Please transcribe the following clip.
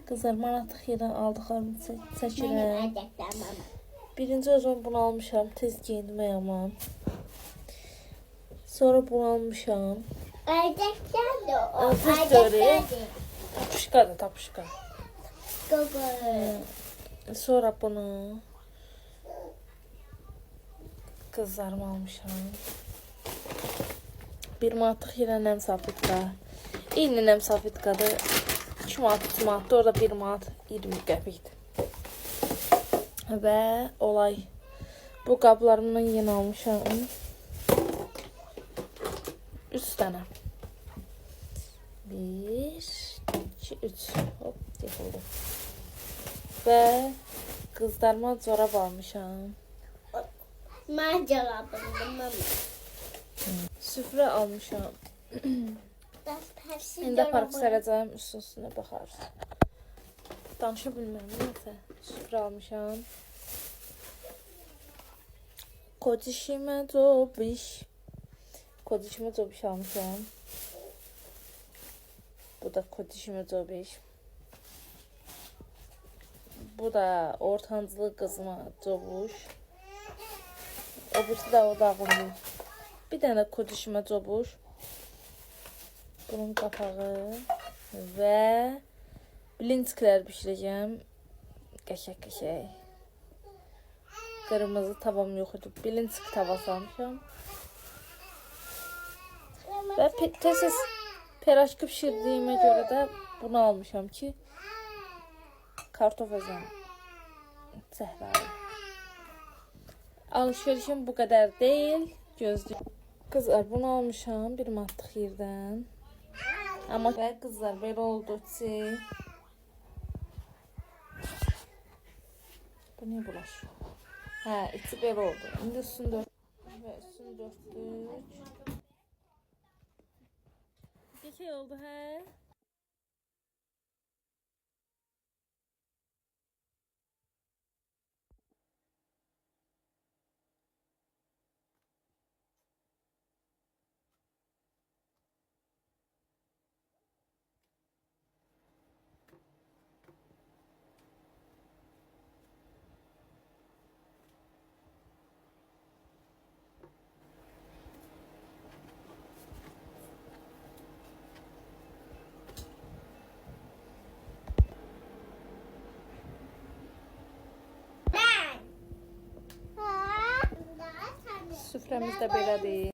Kızlar manatlıq yerdən aldıqlarımı çəkirəm. Mənim ədəklərim. Birinci özüm bunu almışam. Tez giyindim ayağıma. Sonra bunu almışam. Ədəklər də o. Tez görək. Tapışka da tapışka. Sonra bunu kızlarıma almışam. Bir manatlıq yerə nəm safitka. İyni nəm safitkadır. 2 manat, 3 manatdır. Orada 1 manat 20 qəpikdir. Və olay. Bu qablarımdan yenə almışam. 3 dənə. 1, 2, 3. Hop, yıxıldı. Və qızlarıma corab almışam. Mən cavabımdır, mama. Süfrə almışam. İndi aparıb sərəcəm, üstünə baxarız. Danışa bilmirəm, nəsə. Süfrə almışam. Kocişimə cobiş. Kocişimə cobiş almışam. Bu da kocişimə cobiş. Bu da ortancılı qızıma cobuş. O birisi də o dağılmış. Bir dənə kocişimə cobuş. Bunun qapağı və blinçiklər bişirəcəm. Qəşək. Qırmızı tavam yox idi. Blinçik tavası almışam. Və tez piraşki pişirdiyimə görə də bunu almışam ki, kartof özəm. Zəhralı. Alışverişim bu qədər deyil. Gözləyim. Qızlar, bunu almışam bir manatlıq yerdən. Amma və qızlar, belə oldu ki, bu niyə bulaşıyor? Hə, içi belə oldu. İndi üstünü dörtlük. Geçək oldu, hə? Süfrəmiz də belədir.